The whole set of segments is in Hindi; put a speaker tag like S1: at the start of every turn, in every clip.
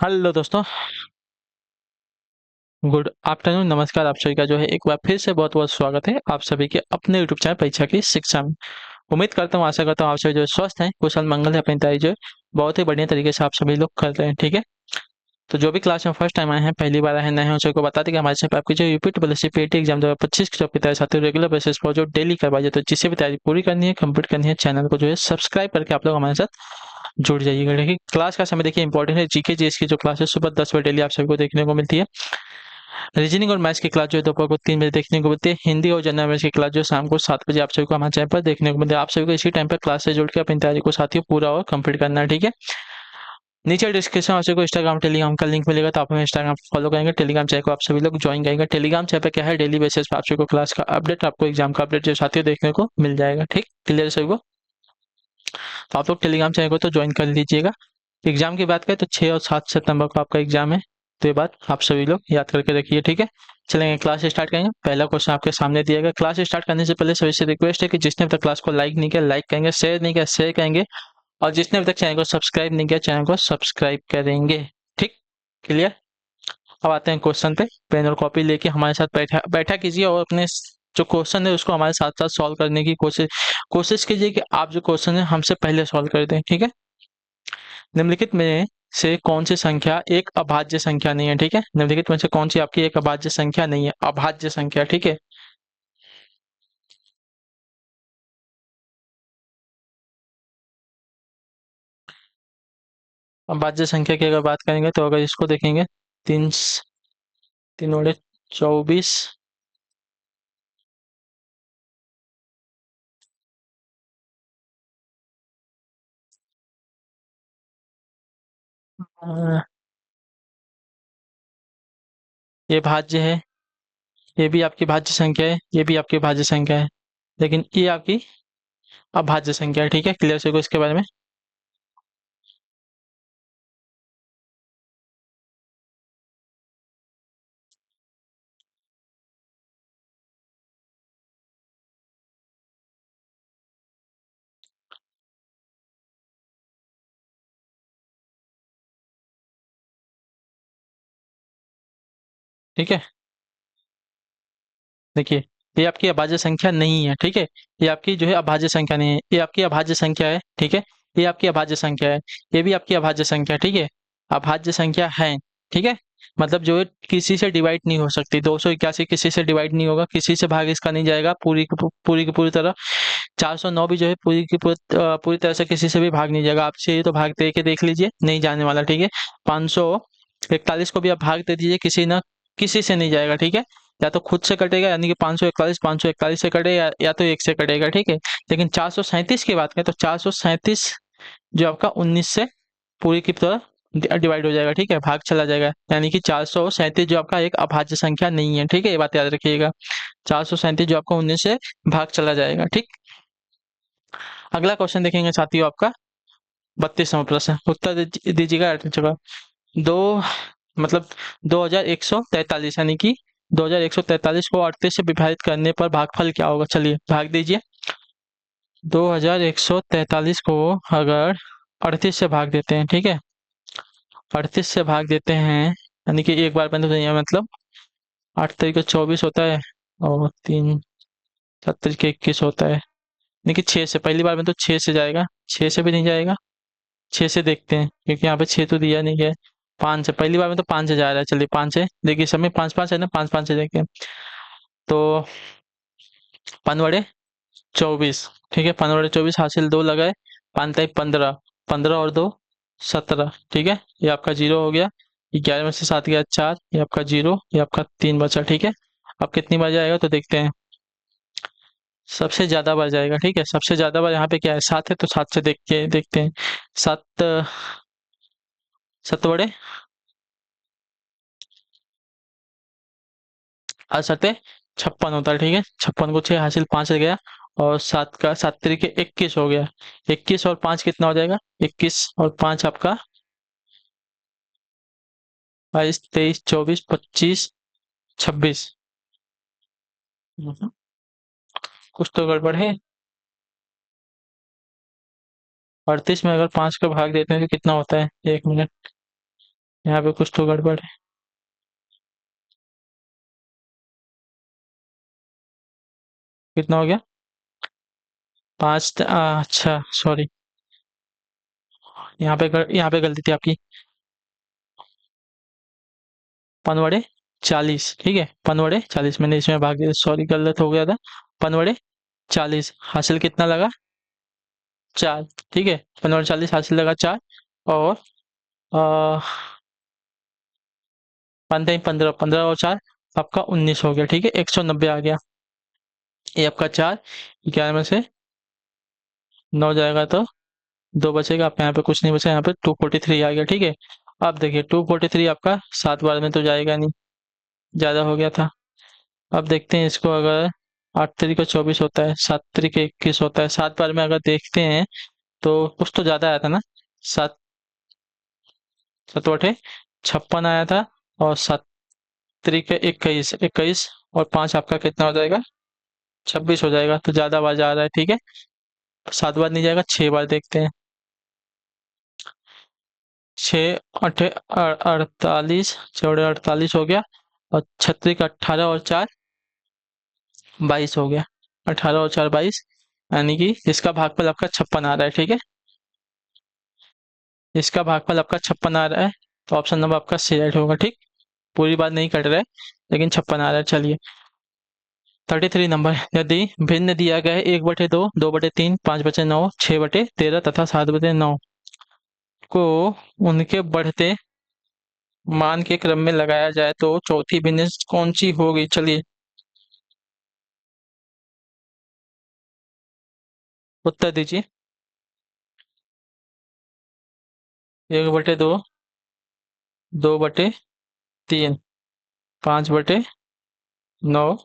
S1: हेलो दोस्तों, गुड आफ्टरनून। नमस्कार। आप सभी का जो है एक बार फिर से बहुत बहुत स्वागत है आप सभी के अपने यूट्यूब चैनल परीक्षा की शिक्षा में। उम्मीद करता हूँ, आशा करता हूँ आप सभी जो है स्वस्थ हैं, कुशल मंगल है, अपनी तैयारी जो है बहुत ही बढ़िया तरीके से आप सभी लोग कर रहे हैं। ठीक है, तो जो भी क्लास में फर्स्ट टाइम आए हैं, पहली बार आए हैं, नए हैं, उन सबको बता दें कि हमारे चैनल पे आपकी जो UP triple S C PET exam 2025 की जो आपकी तैयारी साथ ही रेगुलर बेसिस पर जो डेली करवाई जाए, तो जिससे भी तैयारी पूरी करनी है, कंप्लीट करनी है, चैनल को जो है सब्सक्राइब करके आप लोग हमारे साथ जुड़ जाइएगा। देखिए, क्लास का समय देखिए इंपॉर्टेंट है। जीके जीएस की जो क्लास है सुबह 10 बजे डेली आप सभी को देखने को मिलती है। रीजनिंग और मैथ्स की क्लास जो है दोपहर को 3 बजे देखने को मिलती है। हिंदी और जनरल अवेयरनेस की क्लास जो है शाम को 7 बजे आप सभी को हमारे चैनल पर देखने को मिलती है। आप सभी को इसी टाइम पर क्लास से जुड़ के अपनी तैयारी को साथियों पूरा और कंप्लीट करना है। ठीक है, नीचे डिस्क्रिप्शन में आप सभी को इंस्टाग्राम टेलीग्राम का लिंक मिलेगा, तो आप हमें इंस्टाग्राम फॉलो करेंगे, टेलीग्राम चैनल को आप सभी लोग ज्वाइन करेंगे। टेलीग्राम चैनल पे क्या है, डेली बेसिस पर आप सभी को क्लास का अपडेट, आपको एग्जाम का अपडेट जो साथियों देखने को मिल जाएगा। ठीक, क्लियर है सभी को? तो आप लोग टेलीग्राम चैनल को तो ज्वाइन कर लीजिएगा। एग्जाम की बात करें तो 6 और 7 सितंबर को आपका एग्जाम है, तो ये बात आप सभी लोग याद करके रखिए। ठीक है, चलेंगे क्लास स्टार्ट करेंगे। पहला क्वेश्चन आपके सामने दिया गया। क्लास स्टार्ट करने से पहले सभी से रिक्वेस्ट है कि जिसने अब तक क्लास को लाइक नहीं किया लाइक करेंगे, शेयर नहीं किया शेयर करेंगे, और जिसने अभी तक चैनल को सब्सक्राइब नहीं किया चैनल को सब्सक्राइब करेंगे। ठीक, क्लियर? अब आते हैं क्वेश्चन पे। पेन और कॉपी लेके हमारे साथ बैठा बैठा कीजिए और अपने जो क्वेश्चन है उसको हमारे साथ साथ सॉल्व करने की कोशिश कोशिश कीजिए कि आप जो क्वेश्चन है हमसे पहले सॉल्व कर दें। ठीक है, निम्नलिखित में से कौन सी संख्या एक अभाज्य संख्या नहीं है? ठीक है, निम्नलिखित में से कौन सी आपकी एक अभाज्य संख्या नहीं है? अभाज्य संख्या। ठीक है, अभाज्य संख्या की अगर बात करेंगे तो अगर इसको देखेंगे, तीन तीन बड़े 24, ये भाज्य है, ये भी आपकी भाज्य संख्या है, ये भी आपकी भाज्य संख्या है, लेकिन ये आपकी अभाज्य संख्या है। ठीक है, क्लियर से को इसके बारे में? ठीक है, देखिए, ये आपकी अभाज्य संख्या नहीं है। ठीक है, ये आपकी जो है अभाज्य संख्या नहीं है, ये आपकी अभाज्य संख्या है। ठीक है, ये आपकी अभाज्य संख्या है, ये भी आपकी अभाज्य संख्या। ठीक है, अभाज्य संख्या है। ठीक है, मतलब जो है किसी से डिवाइड नहीं हो सकती। 281 किसी से डिवाइड नहीं होगा, किसी से भाग इसका नहीं जाएगा पूरी की पूरी तरह। 409 भी जो है पूरी की पूरी तरह से किसी से भी भाग नहीं जाएगा। आप चाहिए तो भाग दे के देख लीजिए, नहीं जाने वाला। ठीक है, 541 को भी आप भाग दे दीजिए, किसी ना किसी से नहीं जाएगा। ठीक है, या तो खुद से कटेगा, यानी कि 541 से कटे, या तो एक से कटेगा। ठीक है, लेकिन 437 की बात करें तो 437 जो आपका 19 से पूरी की तरह डिवाइड हो जाएगा। ठीक है, भाग चला जाएगा, यानी कि 437 जो आपका एक अभाज्य संख्या नहीं है। ठीक है, ये बात याद रखिएगा। 437 जो आपका 19 से भाग चला जाएगा। ठीक, अगला क्वेश्चन देखेंगे साथियों, आपका 32वां प्रश्न। उत्तर दीजिएगा 8 जगह। दो मतलब 2143, यानी कि 2143 को 38 से विभाजित करने पर भागफल क्या होगा? चलिए भाग दीजिए। 2143 को अगर 38 से भाग देते हैं, ठीक है, 38 से भाग देते हैं, यानी कि एक बार बंद हो जाएगा, मतलब 8 तरीके 24 होता है, और 3 7 तरीके 21 होता है। यानी कि 6 से, पहली बार में तो 6 से जाएगा, 6 से भी नहीं जाएगा। 6 से देखते हैं, क्योंकि यहाँ पे 6 तो दिया नहीं है। 5 से, पहली बार में तो 5 से जा रहा है, चलिए 5 से देखिए, सब में 5 5 है ना, 5 5 से देखते हैं। तो 5 बड़े 24, ठीक है, 5 बड़े 24 हासिल 2 लगाए, 5 × 15, 15 और 2 17। ठीक है, ये आपका जीरो हो गया। 11 में से 7 गया 4, ये आपका जीरो, ये आपका 3 बचा। ठीक है, अब कितनी बार जाएगा तो देखते हैं। सबसे ज्यादा बार जाएगा। ठीक है, सबसे ज्यादा बार यहाँ पे क्या है, 7 है, तो 7 से देख के देखते हैं। 7 7 बड़े 56 होता है। ठीक है, 56 को 6 हासिल 5 गया, और 7 का 7 तरीके 21 हो गया। 21 और 5 कितना हो जाएगा? 21 और 5 आपका 22 23 24 25 26। कुछ तो गड़बड़ है। 38 में अगर 5 का भाग देते हैं तो कितना होता है? 1 मिनट। यहाँ पे कुछ तो गड़बड़ है। कितना हो गया? पाँच, अच्छा सॉरी। यहाँ पे गलती थी आपकी। पनवड़े 40, ठीक है, पनवड़े 40, मैंने इसमें भाग दिया, सॉरी गलत हो गया था। पनवड़े 40 हासिल कितना लगा? 4, ठीक है, पनवड़े 40 हासिल लगा 4। और आ, पंद्रह 15, 15 और 4 आपका 19 हो गया, ठीक है, 190 आ गया। ये आपका 4, 11 में से 9 जाएगा तो 2 बचेगा, आपका यहाँ पे कुछ नहीं बचा, यहाँ पे 243 आ गया, ठीक है। अब देखिए 243 आपका 7 बार में तो जाएगा नहीं, ज़्यादा हो गया था। अब देखते हैं इसको, अगर 8 तरीके 24 होता है, 7 तरीके 21 होता है, 7 बार में अगर देखते हैं तो कुछ तो ज़्यादा आया था ना। सात, 7 56 आया था। और 7 तरीके 21, 21 और 5 आपका कितना हो जाएगा? 26 हो जाएगा, तो ज़्यादा बार जा रहा है, ठीक है। 7 बार नहीं जाएगा, 6 बार देखते हैं। 6 अठे 48, चौड़े 48 हो गया। और 36 18 और 4 22 हो गया। 18 और 4 22, यानी कि इसका भागफल आपका 56 आ रहा है, ठीक है। इसका भागफल आपका 56 आ रहा है, तो ऑप्शन नंबर आपका सी राइट होगा, ठीक। पूरी बात नहीं कट रहा है, लेकिन 56 आ रहा है। चलिए 33 नंबर, यदि भिन्न दिया गया है 1/2, 2/3, 5/9, 6/13 तथा 7/9 को उनके बढ़ते मान के क्रम में लगाया जाए तो चौथी भिन्न कौन सी होगी? चलिए उत्तर दीजिए। 1/2, 2/3, 5/9,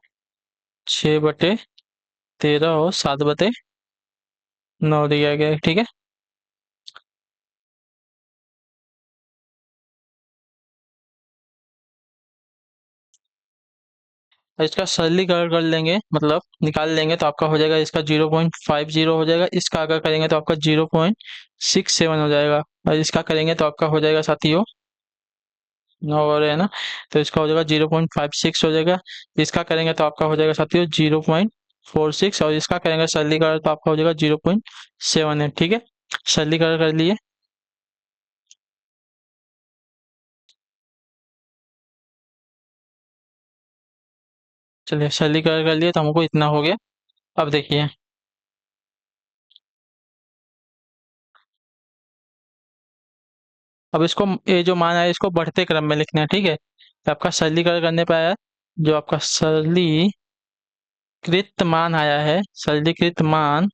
S1: 6/13 और 7/9 दिया गया है, ठीक है। और इसका सरलीकरण कर लेंगे, मतलब निकाल लेंगे तो आपका हो जाएगा, इसका 0.50 हो जाएगा, इसका अगर करेंगे तो आपका 0.67 हो जाएगा, और इसका करेंगे तो आपका हो जाएगा साथियों 9 और है ना, तो इसका हो जाएगा 0.56 हो जाएगा। इसका करेंगे तो आपका हो जाएगा साथियों 0.46, और इसका करेंगे सरलीकरण तो आपका हो जाएगा 0.78, ठीक है। सरलीकरण कर लिए। चलिए सरलीकरण कर लिए तो हमको इतना हो गया। अब देखिए, अब इसको, ये जो मान आया इसको बढ़ते क्रम में लिखना है, ठीक है। तो आपका सरलीकरण करने पे आया, जो आपका सरलीकृत मान आया है, सरलीकृत मान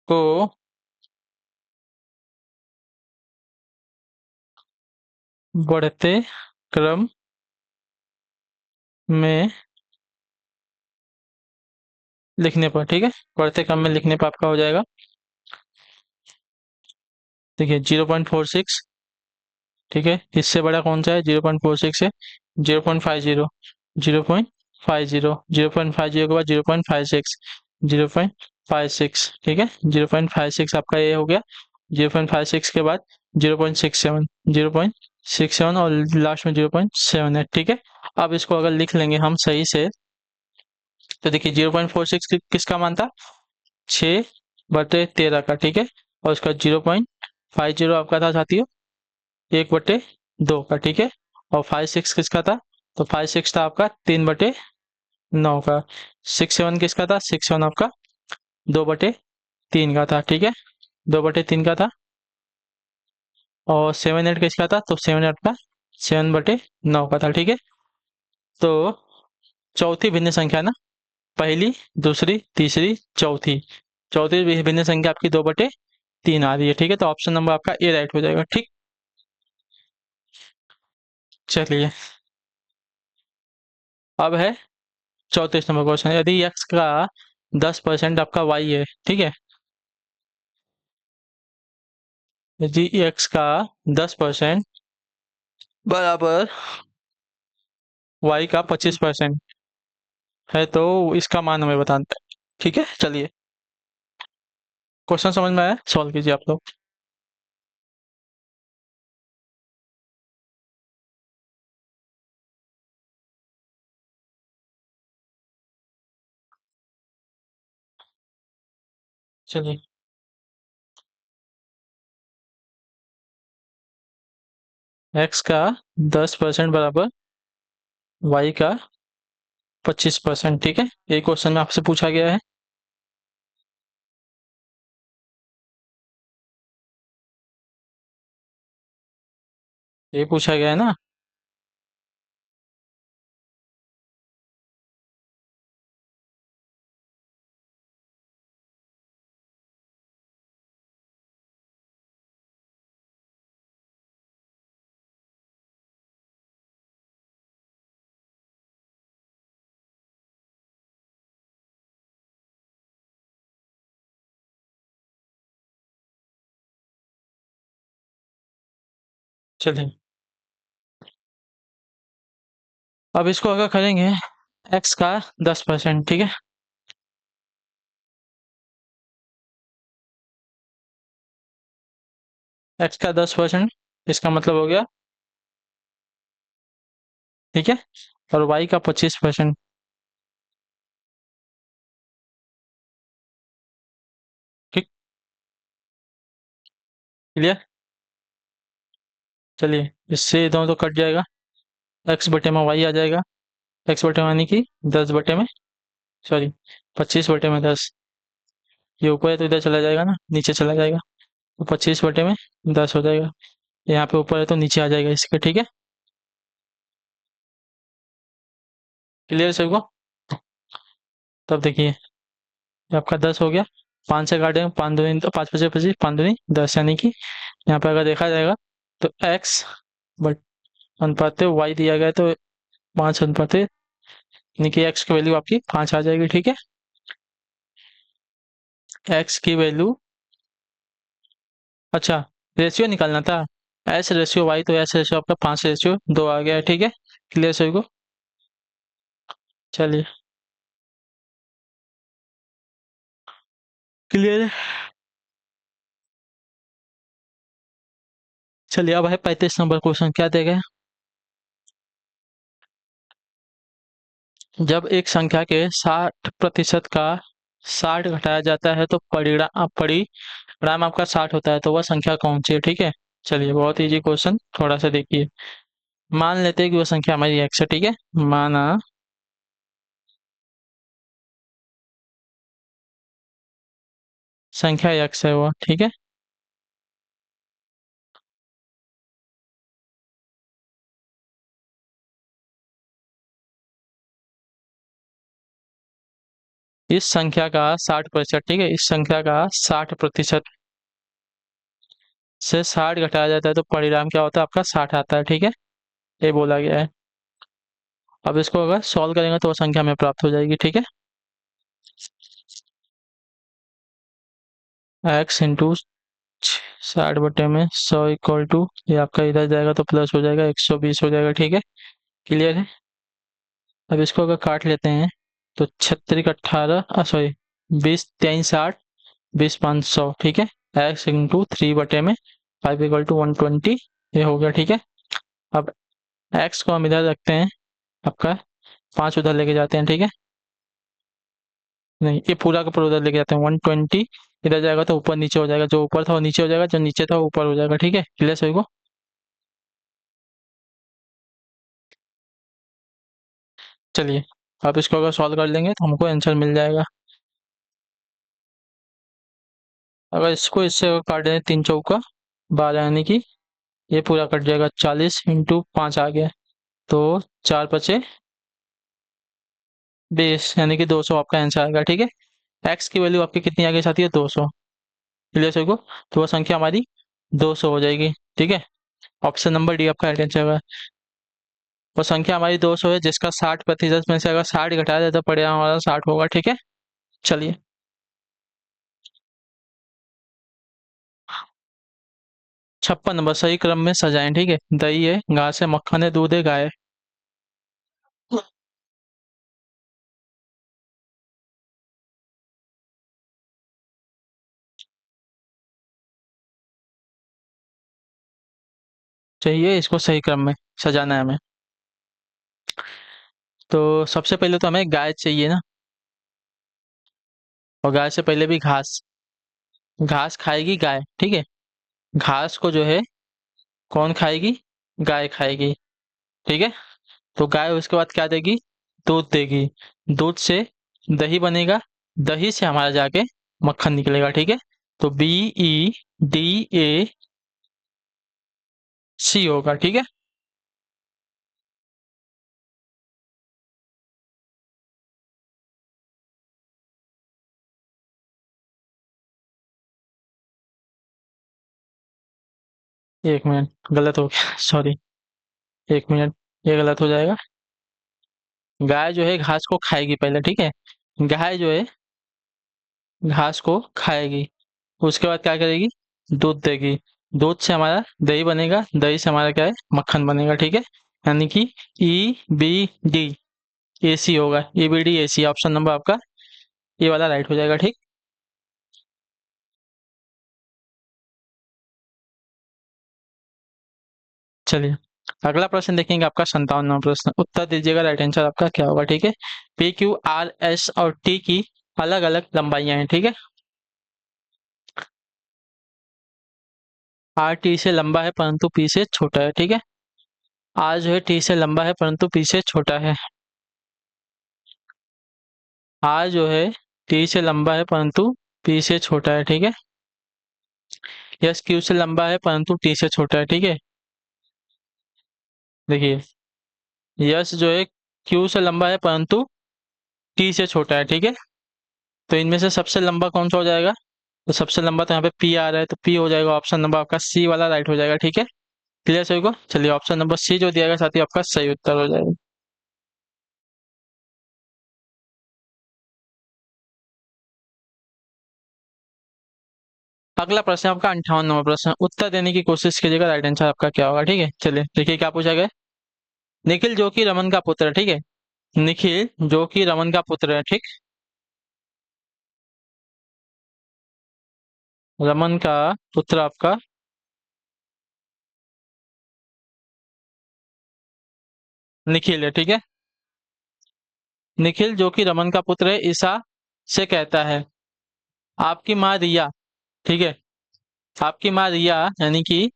S1: को बढ़ते क्रम में लिखने पर, ठीक है, बढ़ते क्रम में लिखने पर आपका हो जाएगा, देखिए 0.46, ठीक है। इससे बड़ा कौन सा है? 0.46 है। 0.50, 0.50, 0.50 के बाद 0.56, 0.56, ठीक है, 0.56 आपका ये हो गया। 0.56 के बाद 0.67, 0.67 और लास्ट में 0.7 है, ठीक है। अब इसको अगर लिख लेंगे हम सही से, तो देखिए 0.46 किसका मान था? 6/13 का, ठीक है। और उसका 0.50 आपका था साथियों 1/2 का, ठीक है। और 56 किसका था? तो 56 था आपका 3/9 का। 67 किसका था? 67 आपका 2/3 का था, ठीक है, 2/3 का था। और 78 किसका था? तो 7 आपका 7/9 का था, ठीक है। तो चौथी भिन्न संख्या ना, पहली, दूसरी, तीसरी, चौथी, चौथी भिन्न संख्या आपकी 2/3 आ रही है, ठीक है। तो ऑप्शन नंबर आपका ए राइट हो जाएगा, ठीक। चलिए अब है 34 नंबर क्वेश्चन, यदि x का 10% आपका y है, ठीक है, यदि x का 10% बराबर y का 25% है तो इसका मान हमें बताना है, ठीक है। चलिए क्वेश्चन समझ में आया, सॉल्व कीजिए आप लोग। चलिए। एक्स का 10% बराबर वाई का 25%, ठीक है। ये क्वेश्चन में आपसे पूछा गया है। ये पूछा गया है ना। चलिए, अब इसको अगर करेंगे एक्स का 10%, ठीक है। एक्स का 10%, इसका मतलब हो गया, ठीक है। और वाई का 25%। ठीक। क्लियर। चलिए, इससे दोनों तो कट जाएगा। एक्स बटे में वाई आ जाएगा। एक्स बटे में यानी कि 10 बटे में, सॉरी, 25 बटे में 10। ये ऊपर है तो इधर चला जाएगा ना, नीचे चला जाएगा। तो 25 बटे में 10 हो जाएगा। यहाँ पे ऊपर है तो नीचे आ जाएगा इसके, ठीक है। क्लियर सबको। तब देखिए, ये आपका 10 हो गया। 5 से काटेंगे, 5 दूनी तो 5 5 25, 5 दूनी 10, यानी कि यहाँ पे अगर देखा जाएगा तो एक्स बट अनुपात वाई दिया गया है, तो 5 अनुपात, यानी कि एक्स की वैल्यू आपकी 5 आ जाएगी, ठीक है। एक्स की वैल्यू, अच्छा, रेशियो निकालना था। एस रेशियो वाई, तो एस रेशियो आपका 5 रेशियो 2 आ गया है, ठीक है। क्लियर सभी को। चलिए, क्लियर है। चलिए, अब है 35 नंबर क्वेश्चन। क्या देगा? जब एक संख्या के 60% का 60 घटाया जाता है तो परिणाम आपका 60 होता है, तो वह संख्या कौन सी है, ठीक है। चलिए, बहुत इजी क्वेश्चन, थोड़ा सा देखिए। मान लेते हैं कि वो संख्या हमारी एक्स है, ठीक है। माना संख्या एक्स है वो, ठीक है। इस संख्या का 60%, ठीक है, इस संख्या का 60% से 60 घटाया जाता है तो परिणाम क्या होता है आपका? 60 आता है, ठीक है। ये बोला गया है। अब इसको अगर सॉल्व करेंगे तो वो संख्या हमें प्राप्त हो जाएगी, ठीक है। एक्स इंटू 60 बटे में 100 इक्वल टू, ये आपका इधर जाएगा तो प्लस हो जाएगा, 120 हो जाएगा, ठीक है। क्लियर है। अब इसको अगर काट लेते हैं तो 36 18, सॉरी, 20 3 60, 20 5 100, ठीक है। एक्स इंटू 3 बटे में 5 इक्वल टू 120, ये हो गया, ठीक है। अब एक्स को हम इधर रखते हैं, आपका 5 उधर लेके जाते हैं, ठीक है। नहीं, ये पूरा का पूरा उधर लेके जाते हैं, 120 इधर जाएगा तो ऊपर नीचे हो जाएगा, जो ऊपर था वो नीचे हो जाएगा, जो नीचे था वो ऊपर हो जाएगा, ठीक है। क्लियर सभी को। चलिए, आप इसको अगर सॉल्व कर लेंगे तो हमको आंसर मिल जाएगा। अगर इसको इससे अगर काट दें, 3 चौका 12, यानी कि ये पूरा कट जाएगा, 40 इंटू 5 आ गया। तो 4 × 5 = 20, यानी कि 200 आपका आंसर आएगा, ठीक है। एक्स की वैल्यू आपकी कितनी आ गई साथी है? 200। क्लियर सभी को। तो वो संख्या हमारी 200 हो जाएगी, ठीक है। ऑप्शन नंबर डी आपका राइट आंसर है। वो संख्या हमारी 200 है, जिसका 60% में से अगर 60 घटाया जाए तो परिणाम हमारा 60 होगा, ठीक है। चलिए, 56 नंबर, सही क्रम में सजाएं, ठीक है। दही है, घास है, मक्खन है, दूध है, गाय है। चाहिए, इसको सही क्रम में सजाना है हमें। तो सबसे पहले तो हमें गाय चाहिए ना, और गाय से पहले भी घास। घास खाएगी गाय, ठीक है। घास को जो है कौन खाएगी? गाय खाएगी, ठीक है। तो गाय उसके बाद क्या देगी? दूध देगी। दूध से दही बनेगा। दही से हमारा जाके मक्खन निकलेगा, ठीक है। तो BEDAC होगा, ठीक है। एक मिनट, गलत हो गया सॉरी। एक मिनट, ये गलत हो जाएगा। गाय जो है घास को खाएगी पहले, ठीक है। गाय जो है घास को खाएगी, उसके बाद क्या करेगी? दूध देगी। दूध से हमारा दही बनेगा। दही से हमारा क्या है? मक्खन बनेगा, ठीक है। यानी कि EBDAC होगा। EBDAC ऑप्शन नंबर आपका ये वाला राइट हो जाएगा, ठीक। चलिए, अगला प्रश्न देखेंगे आपका 57वां प्रश्न। उत्तर दीजिएगा, राइट आंसर आपका क्या होगा, ठीक है। PQRS और T की अलग अलग लंबाइयां हैं, ठीक है। R T से लंबा है परंतु P से छोटा है, ठीक है। R जो है T से लंबा है परंतु P से छोटा है। R जो है T से लंबा है परंतु P से छोटा है, ठीक है। यस Q से लंबा है परंतु T से छोटा है, ठीक है। देखिए, यस जो है Q से लंबा है परंतु T से छोटा है, ठीक है। तो इनमें से सबसे लंबा कौन सा हो जाएगा? तो सबसे लंबा तो यहाँ पे P आ रहा है, तो P हो जाएगा ऑप्शन नंबर आपका C वाला राइट हो जाएगा, ठीक है। क्लियर सभी को? चलिए, ऑप्शन नंबर C जो दिया गया साथी आपका सही उत्तर हो जाएगा। अगला प्रश्न आपका 58वां प्रश्न। उत्तर देने की कोशिश कीजिएगा, राइट आंसर आपका क्या होगा, ठीक है। चलिए देखिए क्या पूछा गया है। निखिल जो कि रमन का पुत्र है, ठीक है। निखिल जो कि रमन का पुत्र है, ठीक। रमन का पुत्र आपका निखिल है, ठीक है। निखिल जो कि रमन का पुत्र है, ईसा से कहता है, आपकी माँ रिया, ठीक है। आपकी माँ रिया यानी कि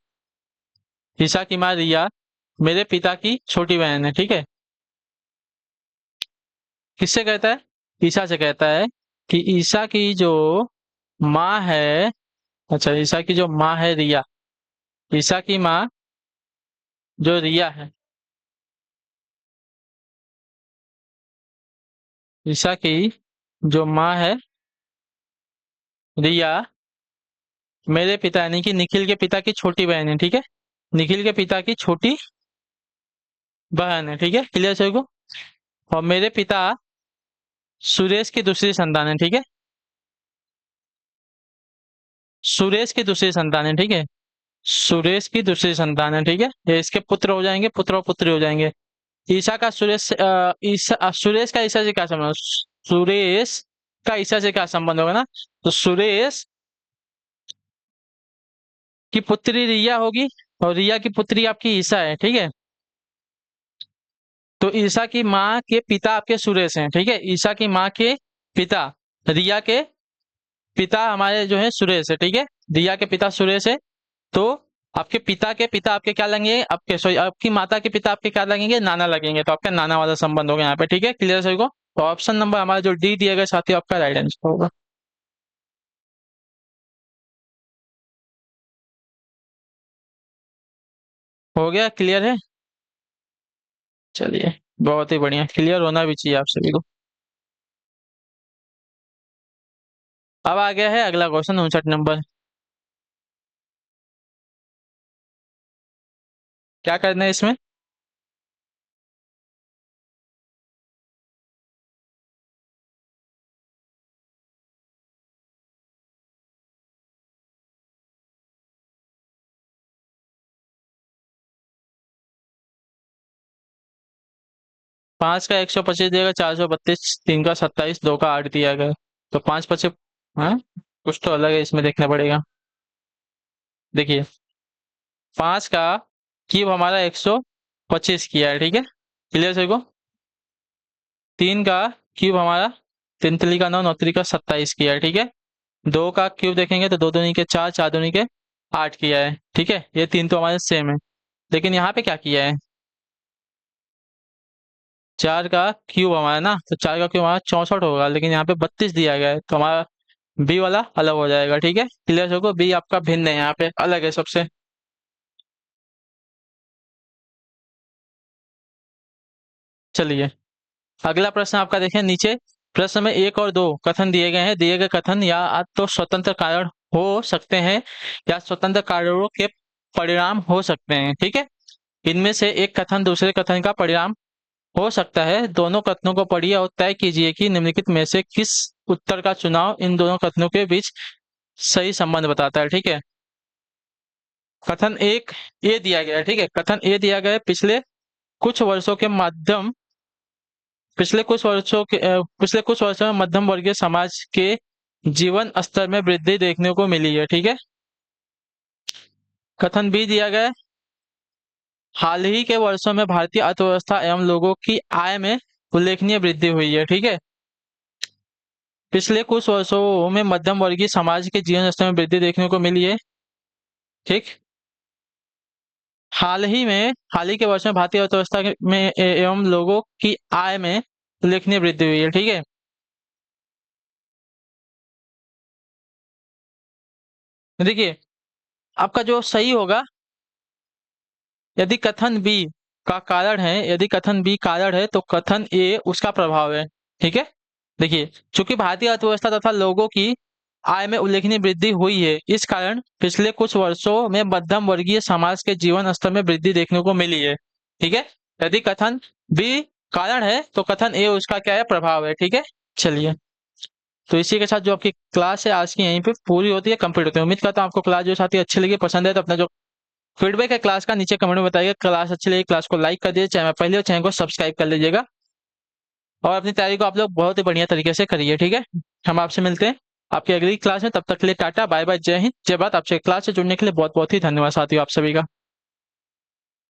S1: ईसा की माँ रिया मेरे पिता की छोटी बहन है, ठीक है। किससे कहता है? ईसा से कहता है कि ईसा की जो माँ है, अच्छा, ईसा की जो माँ है रिया, ईसा की माँ जो रिया है, ईसा की जो माँ है रिया मेरे पिता यानी कि निखिल के पिता की छोटी बहन है, ठीक है। निखिल के पिता की छोटी बहन है, ठीक है। क्लियर सभी को? और मेरे पिता सुरेश की दूसरी संतान है, ठीक है। सुरेश की दूसरी संतान है, ठीक है। सुरेश की दूसरी संतान है, ठीक है। ये इसके पुत्र हो जाएंगे, पुत्र और पुत्री हो जाएंगे। ईसा का सुरेश ईसा सुरेश का ईसा से क्या संबंध? सुरेश का ईसा से क्या संबंध होगा ना? तो सुरेश की पुत्री रिया होगी और रिया की पुत्री आपकी ईसा है, ठीक है। तो ईसा की माँ के पिता आपके सुरेश हैं, ठीक है। ईसा की माँ के पिता रिया के पिता हमारे जो है सुरेश है, ठीक है। रिया के पिता सुरेश है। तो आपके पिता के पिता आपके क्या लगेंगे? आपके सॉरी, आपकी माता के पिता आपके क्या लगेंगे? नाना लगेंगे। तो आपका नाना वाला संबंध होगा यहाँ पे, ठीक है। क्लियर सभी को? तो ऑप्शन नंबर हमारा जो डी दिया गया साथी आपका राइट आंसर होगा। हो गया? क्लियर है? चलिए, बहुत ही बढ़िया, क्लियर होना भी चाहिए आप सभी को। अब आ गया है अगला क्वेश्चन 59 नंबर। क्या करना है इसमें? 5 का 125 देगा, 432, 3 का 27, 2 का 8 दिया गया। तो 5 5, हाँ, कुछ तो अलग है इसमें, देखना पड़ेगा। देखिए, 5 का क्यूब हमारा 125 किया है, ठीक है। क्लियर सभी को? 3 का क्यूब हमारा तिंतली का 9, नौतरी का 27 किया है, ठीक है। दो का क्यूब देखेंगे तो दो दूनी के चार, चार दूनी के आठ किया है, ठीक है। ये तीन तो हमारे सेम है, लेकिन यहाँ पे क्या किया है, चार का क्यूब हमारा ना, तो चार का क्यूब हमारा 64 होगा, लेकिन यहाँ पे 32 दिया गया है, तो हमारा बी वाला अलग हो जाएगा, ठीक है। क्लियर होगा, बी आपका भिन्न है, यहाँ पे अलग है सबसे। चलिए अगला प्रश्न आपका देखें नीचे। प्रश्न में एक और दो कथन दिए गए हैं। दिए गए कथन या तो स्वतंत्र कारण हो सकते हैं या स्वतंत्र कारणों के परिणाम हो सकते हैं, ठीक है। इनमें से एक कथन दूसरे कथन का परिणाम हो सकता है। दोनों कथनों को पढ़िए और तय कीजिए कि निम्नलिखित में से किस उत्तर का चुनाव इन दोनों कथनों के बीच सही संबंध बताता है, ठीक है। कथन एक ए दिया गया है, ठीक है। कथन ए दिया गया है, कुछ वर्षों के माध्यम पिछले कुछ वर्षों में मध्यम वर्गीय समाज के जीवन स्तर में वृद्धि देखने को मिली है, ठीक है। कथन बी दिया गया है, हाल ही के वर्षों में भारतीय अर्थव्यवस्था एवं लोगों की आय में उल्लेखनीय वृद्धि हुई है, ठीक है। पिछले कुछ वर्षों में मध्यम वर्गीय समाज के जीवन स्तर में वृद्धि देखने को मिली है, ठीक। हाल ही के वर्षों में भारतीय अर्थव्यवस्था में एवं लोगों की आय में उल्लेखनीय वृद्धि हुई है, ठीक है। देखिए आपका जो सही होगा, यदि कथन बी का कारण है, यदि कथन बी कारण है तो कथन ए उसका प्रभाव है, ठीक है। देखिए चूंकि भारतीय अर्थव्यवस्था तथा लोगों की आय में उल्लेखनीय वृद्धि हुई है, इस कारण पिछले कुछ वर्षों में मध्यम वर्गीय समाज के जीवन स्तर में वृद्धि देखने को मिली है, ठीक है। यदि कथन बी कारण है तो कथन ए उसका क्या है, प्रभाव है, ठीक है। चलिए तो इसी के साथ जो आपकी क्लास है आज की यहीं पे पूरी होती है, कंप्लीट होती है। उम्मीद करता हूँ आपको क्लास जो साथी अच्छी लगी, पसंद है तो अपना जो फीडबैक है क्लास का नीचे कमेंट में बताइएगा। क्लास अच्छी लगी क्लास को लाइक कर दीजिए, चैनल पहले और चैनल को सब्सक्राइब कर लीजिएगा, और अपनी तैयारी को आप लोग बहुत ही बढ़िया तरीके से करिए, ठीक है। हम आपसे मिलते हैं आपकी अगली क्लास में, तब तक के लिए टाटा बाय बाय, जय हिंद जय भारत। आपसे क्लास से जुड़ने के लिए बहुत बहुत ही धन्यवाद साथियों आप सभी का।